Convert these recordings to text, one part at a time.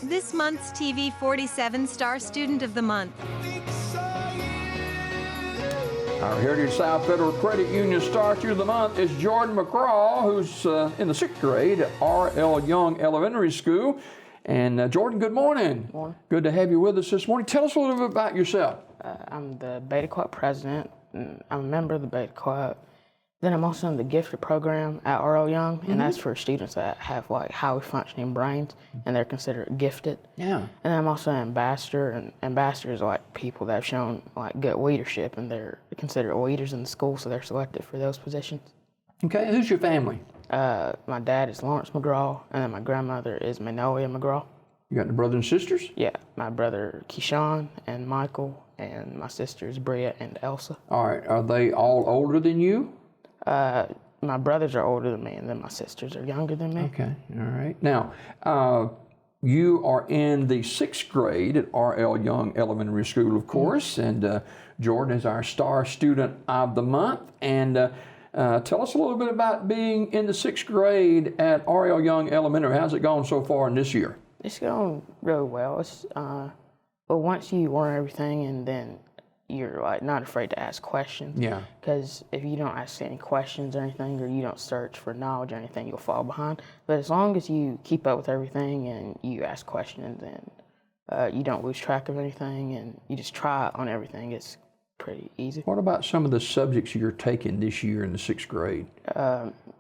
This month's TV 47 Star Student of the Month. Our Heritage South Federal Credit Union Star Student of the Month is Jordan McGraw, who's in the 6th grade at R.L. Young Elementary School. And Jordan, good morning. Good morning. Good to have you with us this morning. Tell us a little bit about yourself. I'm the Beta Club president. And I'm a member of the Beta Club. Then I'm also in the gifted program at R.L. Young, and that's for students that have like highly functioning brains, and they're considered gifted. Yeah. And I'm also an ambassador, and ambassadors are like people that have shown like good leadership, and they're considered leaders in the school, so they're selected for those positions. Okay, who's your family? My dad is Lawrence McGraw, and then my grandmother is Manolia McGraw. You got any brothers and sisters? Yeah, my brother Keyshawn and Michael, and my sisters Bria and Elsa. All right, are they all older than you? My brothers are older than me, and then my sisters are younger than me. Okay, all right. Now, you are in the 6th grade at R.L. Young Elementary School, of course, and Jordan is our Star Student of the Month. And tell us a little bit about being in the 6th grade at R.L. Young Elementary. How's it gone so far in this year? It's going really well. It's but once you learn everything, and then you're like not afraid to ask questions. Yeah. Because if you don't ask any questions or anything, or you don't search for knowledge or anything, you'll fall behind. But as long as you keep up with everything and you ask questions, and you don't lose track of anything, and you just try on everything, it's pretty easy. What about some of the subjects you're taking this year in the 6th grade?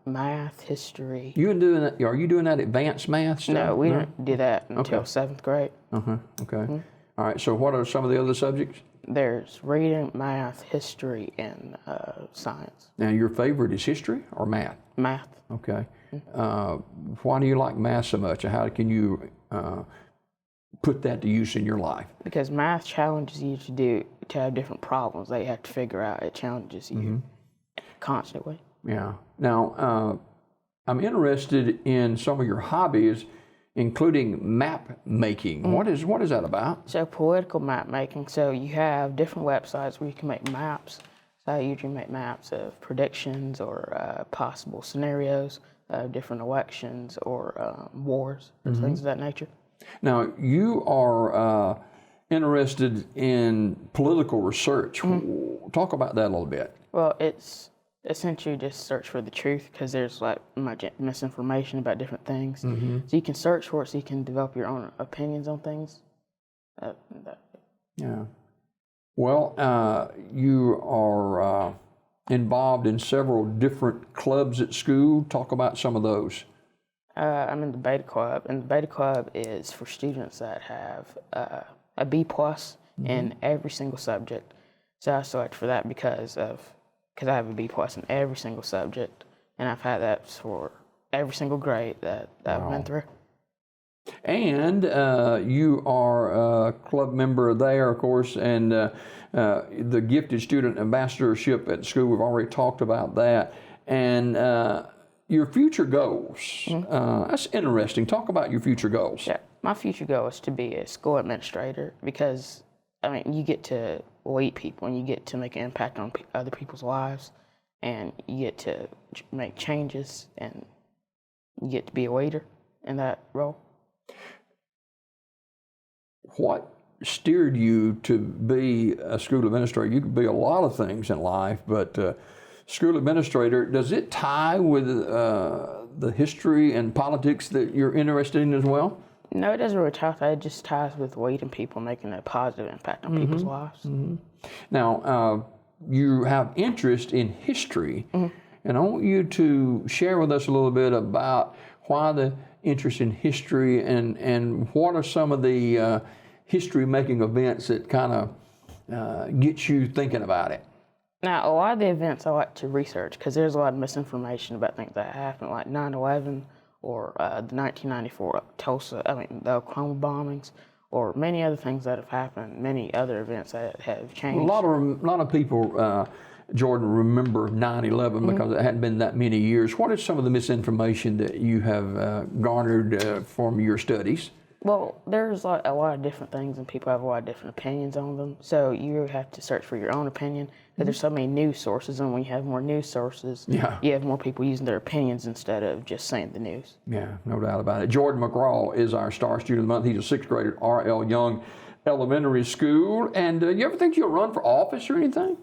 Math, history. You doing that? Are you doing that advanced math stuff? No, we don't do that until 7th grade. Okay. All right. So what are some of the other subjects? There's reading, math, history, and science. Now, your favorite is history or math? Math. Okay. Why do you like math so much? How can you put that to use in your life? Because math challenges you to have different problems that you have to figure out. It challenges you constantly. Yeah. Now, I'm interested in some of your hobbies, including map making. What is that about? So political map making. So you have different websites where you can make maps. So I usually make maps of predictions or possible scenarios of different elections or wars or things of that nature. Now, you are interested in political research. Talk about that a little bit. Well, it's essentially just search for the truth, because there's like much misinformation about different things. So you can search for it so you can develop your own opinions on things. Yeah. Well, you are involved in several different clubs at school. Talk about some of those. I'm in the Beta Club, and the Beta Club is for students that have a B+ in every single subject. So I select for that because I have a B+ in every single subject, and I've had that for every single grade that I've been through. And you are a club member there, of course, and the Gifted Student Ambassadorship at school, we've already talked about that. And your future goals, that's interesting. Talk about your future goals. Yeah, my future goal is to be a school administrator, because, I mean, you get to lead people, and you get to make an impact on other people's lives, and you get to make changes, and you get to be a leader in that role. What steered you to be a school administrator? You could be a lot of things in life, but school administrator, does it tie with the history and politics that you're interested in as well? No, it doesn't really tie with that. It just ties with leading people, making a positive impact on people's lives. Now, you have interest in history, and I want you to share with us a little bit about why the interest in history, and what are some of the history-making events that kind of get you thinking about it. Now, a lot of the events I like to research, because there's a lot of misinformation about things that happened, like 9/11 or the 1994 the Oklahoma bombings, or many other things that have happened, many other events that have changed. A lot of people, Jordan, remember 9/11 because it hadn't been that many years. What is some of the misinformation that you have garnered from your studies? Well, there's like a lot of different things, and people have a lot of different opinions on them. So you have to search for your own opinion. Because there's so many news sources, and when you have more news sources, you have more people using their opinions instead of just saying the news. Yeah, no doubt about it. Jordan McGraw is our Star Student of the Month. He's a sixth grader at R.L. Young Elementary School. And you ever think you'll run for office or anything?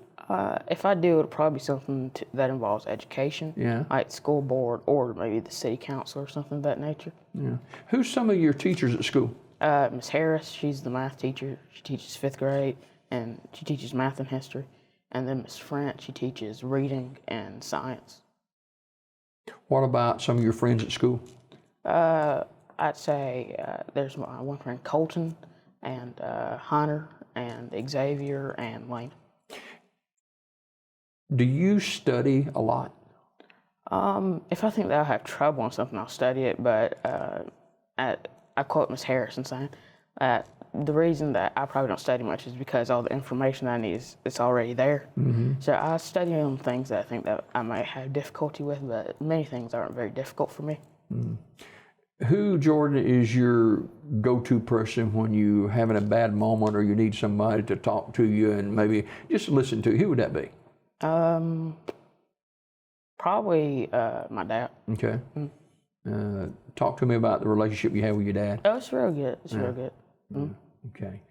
If I do, it'll probably be something that involves education, like school board or maybe the city council or something of that nature. Yeah. Who's some of your teachers at school? Miss Harris, she's the math teacher. She teaches 5th grade, and she teaches math and history. And then Miss French, she teaches reading and science. What about some of your friends at school? I'd say there's my one friend, Colton, and Hunter, and Xavier, and Lane. Do you study a lot? If I think that I'll have trouble on something, I'll study it. But I quote Miss Harrison saying that the reason that I probably don't study much is because all the information I need it's already there. So I study on things that I think that I might have difficulty with, but many things aren't very difficult for me. Who, Jordan, is your go-to person when you're having a bad moment or you need somebody to talk to you and maybe just listen to? Who would that be? Probably my dad. Okay. Talk to me about the relationship you have with your dad. Oh, it's real good. It's real good. Okay.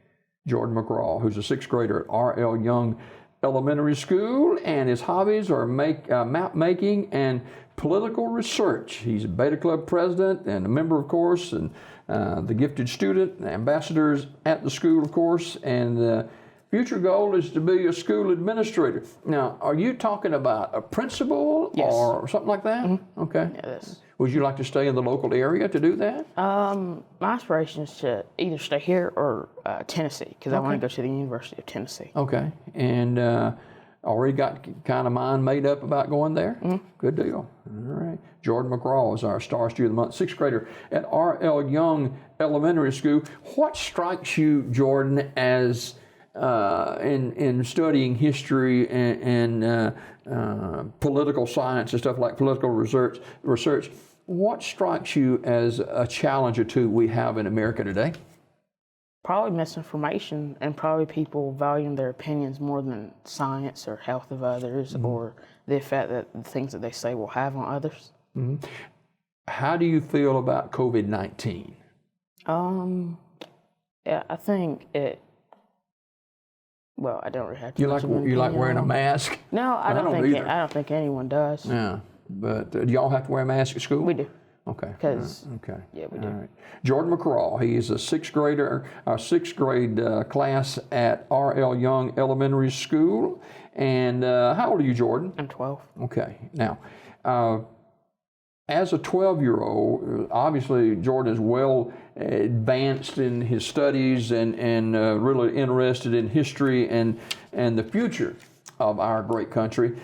Jordan McGraw, who's a sixth grader at R.L. Young Elementary School, and his hobbies are map making and political research. He's a Beta Club president and a member, of course, and the gifted student, ambassadors at the school, of course, and future goal is to be a school administrator. Now, are you talking about a principal or something like that? Okay. Yes. Would you like to stay in the local area to do that? My aspiration is to either stay here or Tennessee, because I want to go to the University of Tennessee. Okay. And already got kind of mind made up about going there? Good deal. All right. Jordan McGraw is our Star Student of the Month, sixth grader at R.L. Young Elementary School. What strikes you, Jordan, as in studying history and political science and stuff like political research, what strikes you as a challenge or two we have in America today? Probably misinformation, and probably people valuing their opinions more than science or health of others or the effect that the things that they say will have on others. How do you feel about COVID-19? Yeah, I think it. Well, I don't really have to. You like wearing a mask? No, I don't think anyone does. Yeah, but do y'all have to wear a mask at school? We do. Okay. Okay. Yeah, we do. All right. Jordan McGraw, he is a sixth grade class at R.L. Young Elementary School. And how old are you, Jordan? I'm 12. Okay. Now, as a 12-year-old, obviously Jordan is well advanced in his studies and really interested in history and the future of our great country.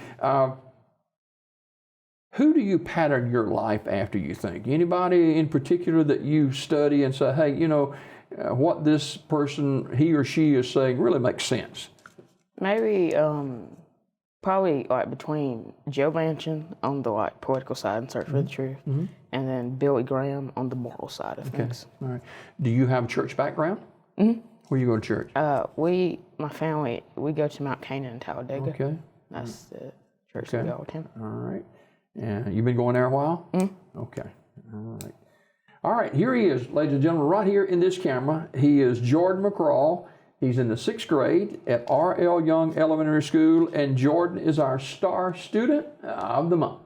Who do you pattern your life after, you think? Anybody in particular that you study and say, hey, you know, what this person, he or she is saying really makes sense? Maybe probably like between Joe Manchin on the like political side and search for the truth, and then Billy Graham on the moral side of things. All right. Do you have a church background? Where you go to church? My family, we go to Mount Canaan in Talladega. Okay. That's the church we go attend. All right. And you've been going there a while? Okay. All right. All right, here he is, ladies and gentlemen, right here in this camera. He is Jordan McGraw. He's in the sixth grade at R.L. Young Elementary School, and Jordan is our Star Student of the Month.